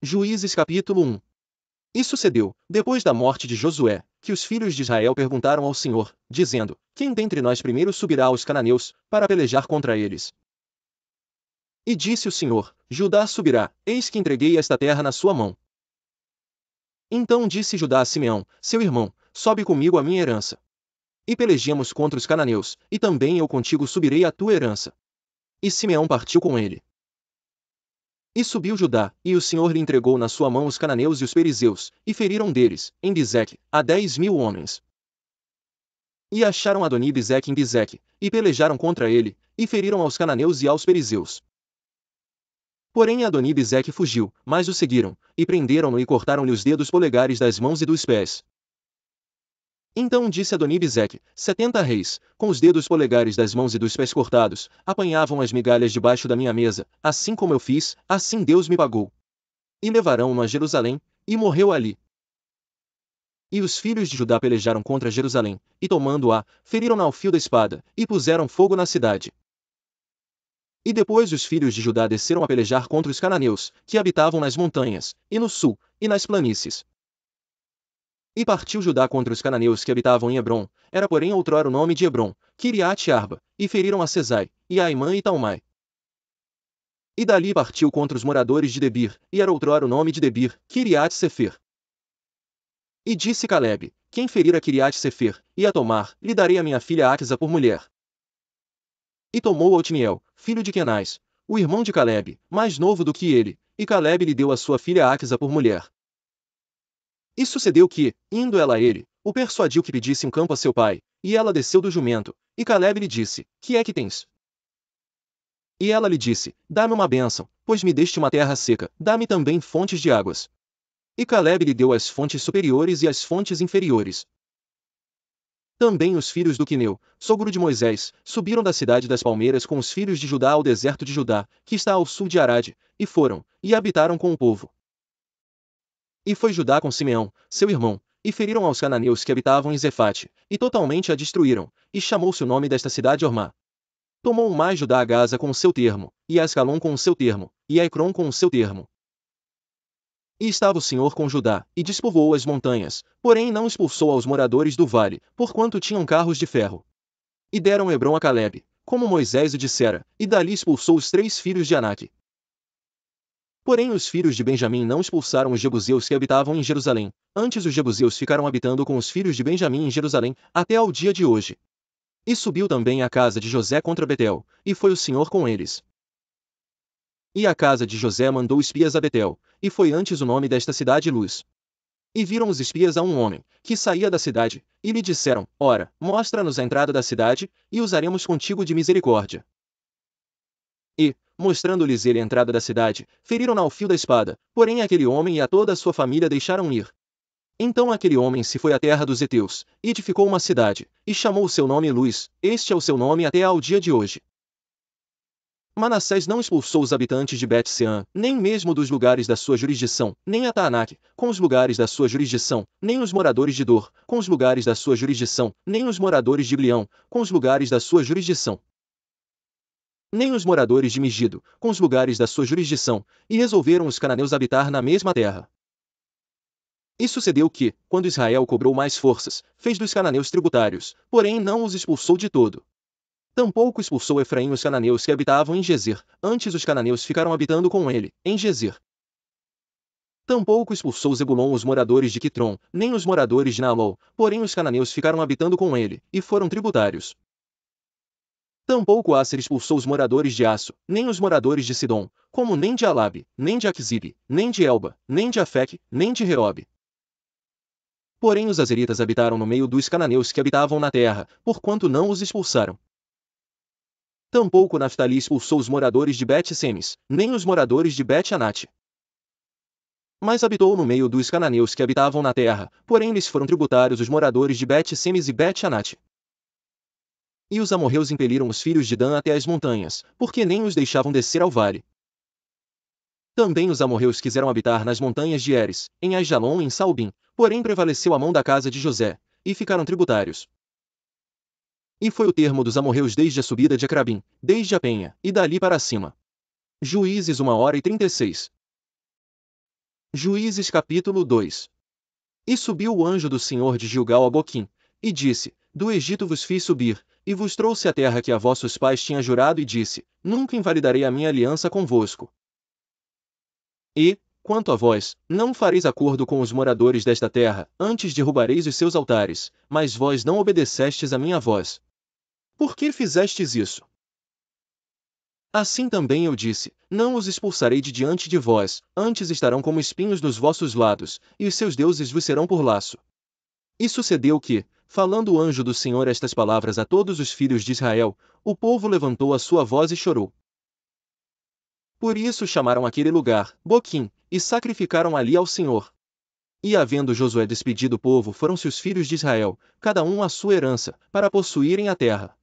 Juízes capítulo 1. E sucedeu, depois da morte de Josué, que os filhos de Israel perguntaram ao Senhor, dizendo: Quem dentre nós primeiro subirá aos cananeus, para pelejar contra eles? E disse o Senhor: Judá subirá, eis que entreguei esta terra na sua mão. Então disse Judá a Simeão, seu irmão: Sobe comigo a minha herança. E pelejemos contra os cananeus, e também eu contigo subirei à tua herança. E Simeão partiu com ele. E subiu Judá, e o Senhor lhe entregou na sua mão os cananeus e os perizeus, e feriram deles, em Bizeque, a 10.000 homens. E acharam Adoni-Bezeque em Bizeque, e pelejaram contra ele, e feriram aos cananeus e aos perizeus. Porém Adoni-Bezeque fugiu, mas o seguiram, e prenderam-no e cortaram-lhe os dedos polegares das mãos e dos pés. Então disse Adoni-Bezeque: 70 reis, com os dedos polegares das mãos e dos pés cortados, apanhavam as migalhas debaixo da minha mesa, assim como eu fiz, assim Deus me pagou. E levarão-no a Jerusalém, e morreu ali. E os filhos de Judá pelejaram contra Jerusalém, e tomando-a, feriram-na ao fio da espada, e puseram fogo na cidade. E depois os filhos de Judá desceram a pelejar contra os cananeus, que habitavam nas montanhas, e no sul, e nas planícies. E partiu Judá contra os cananeus que habitavam em Hebrom, era porém outrora o nome de Hebrom, Kiriate-Arba, e feriram a Sesai, e a Aimã e Talmai. E dali partiu contra os moradores de Debir, e era outrora o nome de Debir, Kiriate-Sefer. E disse Calebe: Quem ferir a Kiriate-Sefer, e a tomar, lhe darei a minha filha Aquisa por mulher. E tomou Otniel, filho de Quenaz, o irmão de Calebe, mais novo do que ele, e Calebe lhe deu a sua filha Aquisa por mulher. E sucedeu que, indo ela a ele, o persuadiu que pedisse um campo a seu pai, e ela desceu do jumento, e Calebe lhe disse: Que é que tens? E ela lhe disse: Dá-me uma bênção, pois me deste uma terra seca, dá-me também fontes de águas. E Calebe lhe deu as fontes superiores e as fontes inferiores. Também os filhos do Quineu, sogro de Moisés, subiram da cidade das palmeiras com os filhos de Judá ao deserto de Judá, que está ao sul de Arade, e foram, e habitaram com o povo. E foi Judá com Simeão, seu irmão, e feriram aos cananeus que habitavam em Zefate, e totalmente a destruíram, e chamou-se o nome desta cidade Ormá. Tomou mais Judá a Gaza com o seu termo, e a Ascalon com o seu termo, e a Ecrom com o seu termo. E estava o Senhor com Judá, e despovoou as montanhas, porém não expulsou aos moradores do vale, porquanto tinham carros de ferro. E deram Hebrom a Calebe, como Moisés o dissera, e dali expulsou os 3 filhos de Aнаque. Porém os filhos de Benjamim não expulsaram os jebuseus que habitavam em Jerusalém, antes os jebuseus ficaram habitando com os filhos de Benjamim em Jerusalém, até ao dia de hoje. E subiu também a casa de José contra Betel, e foi o Senhor com eles. E a casa de José mandou espias a Betel, e foi antes o nome desta cidade Luz. E viram os espias a um homem, que saía da cidade, e lhe disseram: Ora, mostra-nos a entrada da cidade, e usaremos contigo de misericórdia. E, mostrando-lhes ele a entrada da cidade, feriram-na ao fio da espada, porém aquele homem e a toda a sua família deixaram ir. Então aquele homem se foi à terra dos heteus, e edificou uma cidade, e chamou o seu nome Luz, este é o seu nome até ao dia de hoje. Manassés não expulsou os habitantes de Bet-Sean, nem mesmo dos lugares da sua jurisdição, nem a Taanaque, com os lugares da sua jurisdição, nem os moradores de Dor, com os lugares da sua jurisdição, nem os moradores de Iblião, com os lugares da sua jurisdição, nem os moradores de Megido, com os lugares da sua jurisdição, e resolveram os cananeus habitar na mesma terra. E sucedeu que, quando Israel cobrou mais forças, fez dos cananeus tributários, porém não os expulsou de todo. Tampouco expulsou Efraim os cananeus que habitavam em Gezer, antes os cananeus ficaram habitando com ele, em Gezer. Tampouco expulsou Zebulon os moradores de Quitron, nem os moradores de Naalol, porém os cananeus ficaram habitando com ele, e foram tributários. Tampouco Asser expulsou os moradores de Aço, nem os moradores de Sidom, como nem de Alabe, nem de Aquzibe, nem de Elba, nem de Afec, nem de Reobe. Porém os azeritas habitaram no meio dos cananeus que habitavam na terra, porquanto não os expulsaram. Tampouco Naftali expulsou os moradores de Bet-Semes, nem os moradores de Bet-Anate. Mas habitou no meio dos cananeus que habitavam na terra, porém lhes foram tributários os moradores de Bet-Semes e Bet-Anate. E os amorreus impeliram os filhos de Dan até as montanhas, porque nem os deixavam descer ao vale. Também os amorreus quiseram habitar nas montanhas de Eres, em Aijalon e em Salbim, porém prevaleceu a mão da casa de José, e ficaram tributários. E foi o termo dos amorreus desde a subida de Acrabim, desde a penha, e dali para cima. Juízes 1h36. Juízes capítulo 2. E subiu o anjo do Senhor de Gilgal a Boquim, e disse: Do Egito vos fiz subir, e vos trouxe a terra que a vossos pais tinha jurado, e disse: Nunca invalidarei a minha aliança convosco. E, quanto a vós, não fareis acordo com os moradores desta terra, antes derrubareis os seus altares, mas vós não obedecestes a minha voz. Por que fizestes isso? Assim também eu disse: Não os expulsarei de diante de vós, antes estarão como espinhos nos vossos lados, e os seus deuses vos serão por laço. E sucedeu que, falando o anjo do Senhor estas palavras a todos os filhos de Israel, o povo levantou a sua voz e chorou. Por isso chamaram aquele lugar Boquim, e sacrificaram ali ao Senhor. E havendo Josué despedido o povo, foram-se os filhos de Israel, cada um à sua herança, para possuírem a terra.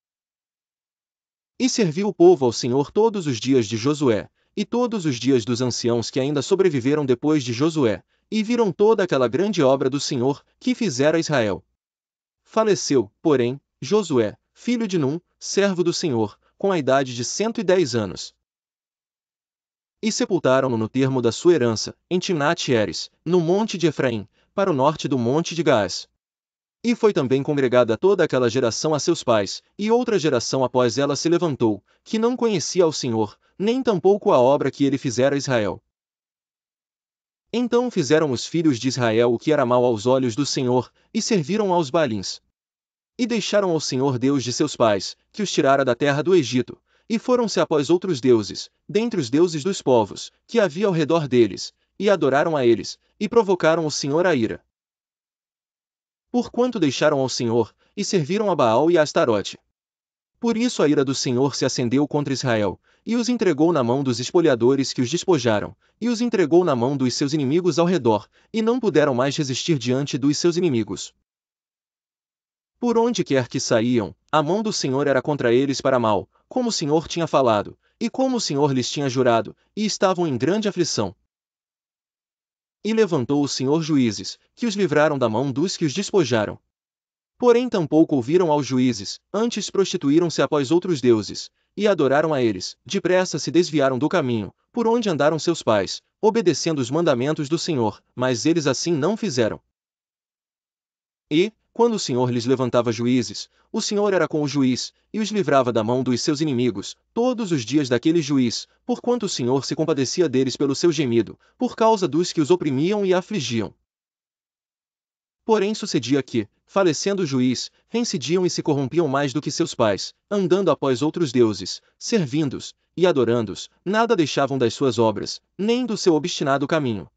E serviu o povo ao Senhor todos os dias de Josué, e todos os dias dos anciãos que ainda sobreviveram depois de Josué, e viram toda aquela grande obra do Senhor, que fizera Israel. Faleceu, porém, Josué, filho de Num, servo do Senhor, com a idade de 110 anos. E sepultaram-no no termo da sua herança, em Timnat-Heres, no monte de Efraim, para o norte do monte de Gaás. E foi também congregada toda aquela geração a seus pais, e outra geração após ela se levantou, que não conhecia ao Senhor, nem tampouco a obra que ele fizera a Israel. Então fizeram os filhos de Israel o que era mal aos olhos do Senhor, e serviram aos Baalins. E deixaram ao Senhor Deus de seus pais, que os tirara da terra do Egito, e foram-se após outros deuses, dentre os deuses dos povos, que havia ao redor deles, e adoraram a eles, e provocaram o Senhor a ira. Porquanto deixaram ao Senhor, e serviram a Baal e a Astarote. Por isso a ira do Senhor se acendeu contra Israel, e os entregou na mão dos espoliadores que os despojaram, e os entregou na mão dos seus inimigos ao redor, e não puderam mais resistir diante dos seus inimigos. Por onde quer que saíam, a mão do Senhor era contra eles para mal, como o Senhor tinha falado, e como o Senhor lhes tinha jurado, e estavam em grande aflição. E levantou o Senhor juízes, que os livraram da mão dos que os despojaram. Porém tampouco ouviram aos juízes, antes prostituíram-se após outros deuses, e adoraram a eles, depressa se desviaram do caminho, por onde andaram seus pais, obedecendo os mandamentos do Senhor, mas eles assim não fizeram. E, quando o Senhor lhes levantava juízes, o Senhor era com o juiz, e os livrava da mão dos seus inimigos, todos os dias daquele juiz, porquanto o Senhor se compadecia deles pelo seu gemido, por causa dos que os oprimiam e afligiam. Porém sucedia que, falecendo o juiz, reincidiam e se corrompiam mais do que seus pais, andando após outros deuses, servindo-os, e adorando-os, nada deixavam das suas obras, nem do seu obstinado caminho.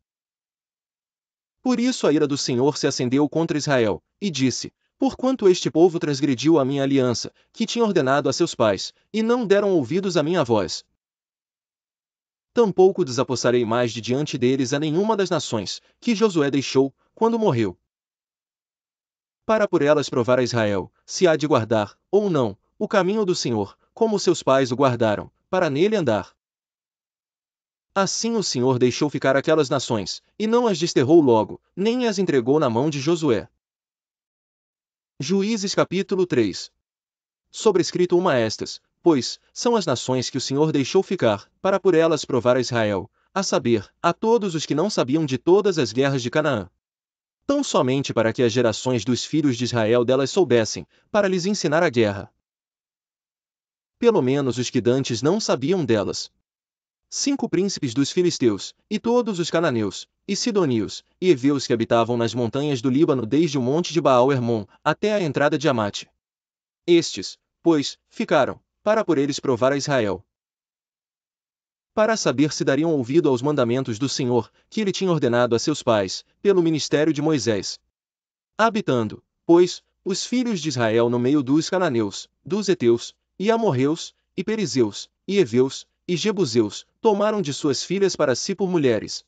Por isso a ira do Senhor se acendeu contra Israel, e disse: Porquanto este povo transgrediu a minha aliança, que tinha ordenado a seus pais, e não deram ouvidos à minha voz. Tampouco desapossarei mais de diante deles a nenhuma das nações, que Josué deixou, quando morreu. Para por elas provar a Israel, se há de guardar, ou não, o caminho do Senhor, como seus pais o guardaram, para nele andar. Assim o Senhor deixou ficar aquelas nações, e não as desterrou logo, nem as entregou na mão de Josué. Juízes capítulo 3. Sobrescrito uma estas, pois, são as nações que o Senhor deixou ficar, para por elas provar a Israel, a saber, a todos os que não sabiam de todas as guerras de Canaã. Tão somente para que as gerações dos filhos de Israel delas soubessem, para lhes ensinar a guerra. Pelo menos os que dantes não sabiam delas. 5 príncipes dos filisteus, e todos os cananeus, e sidonios, e heveus que habitavam nas montanhas do Líbano desde o monte de Baal-Hermon, até a entrada de Amate. Estes, pois, ficaram, para por eles provar a Israel. Para saber se dariam ouvido aos mandamentos do Senhor, que ele tinha ordenado a seus pais, pelo ministério de Moisés. Habitando, pois, os filhos de Israel no meio dos cananeus, dos heteus, e amorreus, e perizeus, e heveus, e jebuseus, tomaram de suas filhas para si por mulheres.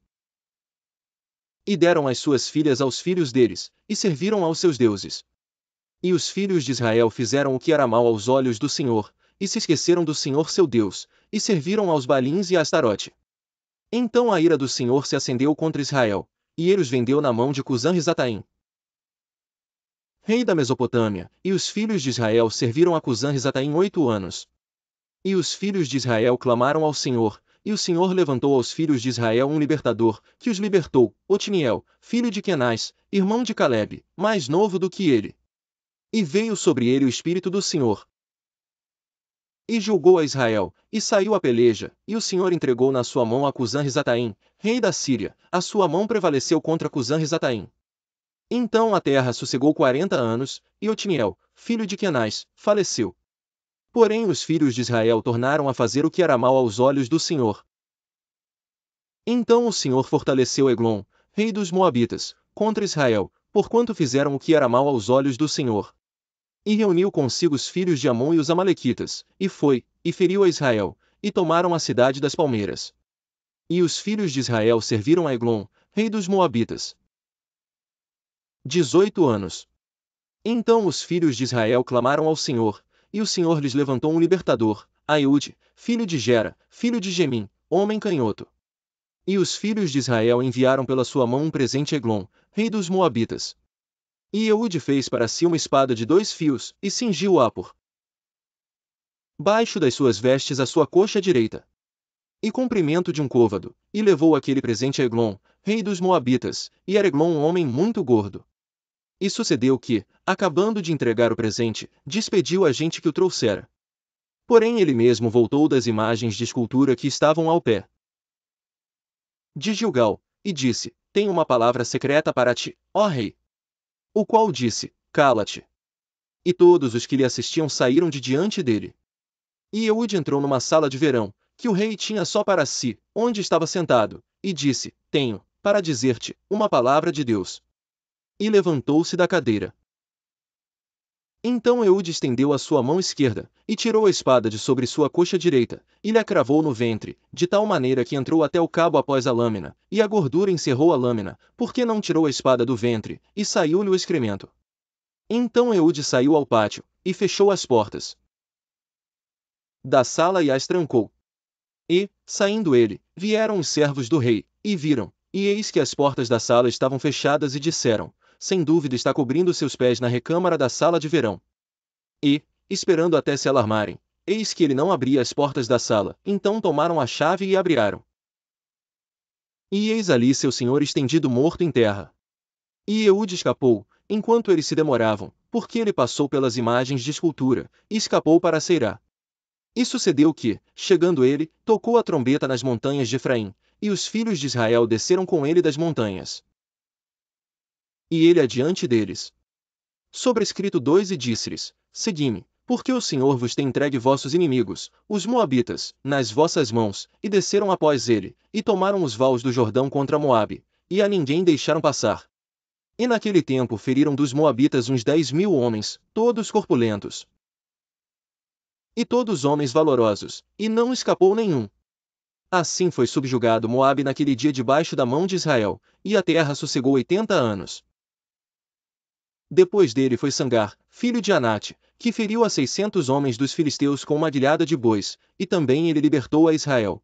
E deram as suas filhas aos filhos deles, e serviram aos seus deuses. E os filhos de Israel fizeram o que era mal aos olhos do Senhor, e se esqueceram do Senhor seu Deus, e serviram aos Baalins e a Astarote. Então a ira do Senhor se acendeu contra Israel, e ele os vendeu na mão de Cusã-Risataim, rei da Mesopotâmia, e os filhos de Israel serviram a Cusã-Risataim 8 anos. E os filhos de Israel clamaram ao Senhor, e o Senhor levantou aos filhos de Israel um libertador, que os libertou, Otiniel, filho de Quenaz, irmão de Calebe, mais novo do que ele. E veio sobre ele o Espírito do Senhor. E julgou a Israel, e saiu a peleja, e o Senhor entregou na sua mão a Cusã-Risataim, rei da Síria, a sua mão prevaleceu contra Cusã-Risataim. Então a terra sossegou 40 anos, e Otiniel, filho de Quenaz, faleceu. Porém os filhos de Israel tornaram a fazer o que era mal aos olhos do Senhor. Então o Senhor fortaleceu Eglon, rei dos Moabitas, contra Israel, porquanto fizeram o que era mal aos olhos do Senhor. E reuniu consigo os filhos de Amon e os Amalequitas, e foi, e feriu a Israel, e tomaram a cidade das palmeiras. E os filhos de Israel serviram a Eglon, rei dos Moabitas. 18 anos. Então os filhos de Israel clamaram ao Senhor, e o Senhor lhes levantou um libertador, a Eude, filho de Gera, filho de Gemim, homem canhoto. E os filhos de Israel enviaram pela sua mão um presente a Eglon, rei dos Moabitas. E Eude fez para si uma espada de 2 fios, e cingiu-a por baixo das suas vestes a sua coxa direita, e comprimento de um côvado, e levou aquele presente a Eglon, rei dos Moabitas, e era Eglon um homem muito gordo. E sucedeu que, acabando de entregar o presente, despediu a gente que o trouxera. Porém ele mesmo voltou das imagens de escultura que estavam ao pé de Gilgal, e disse: Tenho uma palavra secreta para ti, ó rei. O qual disse: Cala-te. E todos os que lhe assistiam saíram de diante dele. E Eude entrou numa sala de verão, que o rei tinha só para si, onde estava sentado, e disse: Tenho, para dizer-te, uma palavra de Deus. E levantou-se da cadeira. Então Eude estendeu a sua mão esquerda, e tirou a espada de sobre sua coxa direita, e lhe a cravou no ventre, de tal maneira que entrou até o cabo após a lâmina, e a gordura encerrou a lâmina, porque não tirou a espada do ventre, e saiu-lhe o excremento. Então Eude saiu ao pátio, e fechou as portas da sala e as trancou. E, saindo ele, vieram os servos do rei, e viram, e eis que as portas da sala estavam fechadas e disseram: Sem dúvida está cobrindo seus pés na recâmara da sala de verão. E, esperando até se alarmarem, eis que ele não abria as portas da sala, então tomaram a chave e abriaram. E eis ali seu senhor estendido morto em terra. E Eude escapou, enquanto eles se demoravam, porque ele passou pelas imagens de escultura, e escapou para Seirá. E sucedeu que, chegando ele, tocou a trombeta nas montanhas de Efraim, e os filhos de Israel desceram com ele das montanhas. E ele adiante deles. Sobrescrito 2 e disse-lhes: Segui-me, porque o Senhor vos tem entregue vossos inimigos, os Moabitas, nas vossas mãos, e desceram após ele, e tomaram os vales do Jordão contra Moabe, e a ninguém deixaram passar. E naquele tempo feriram dos Moabitas uns 10.000 homens, todos corpulentos, e todos homens valorosos, e não escapou nenhum. Assim foi subjugado Moabe naquele dia debaixo da mão de Israel, e a terra sossegou 80 anos. Depois dele foi Sangar, filho de Anate, que feriu a 600 homens dos filisteus com uma guilhada de bois, e também ele libertou a Israel.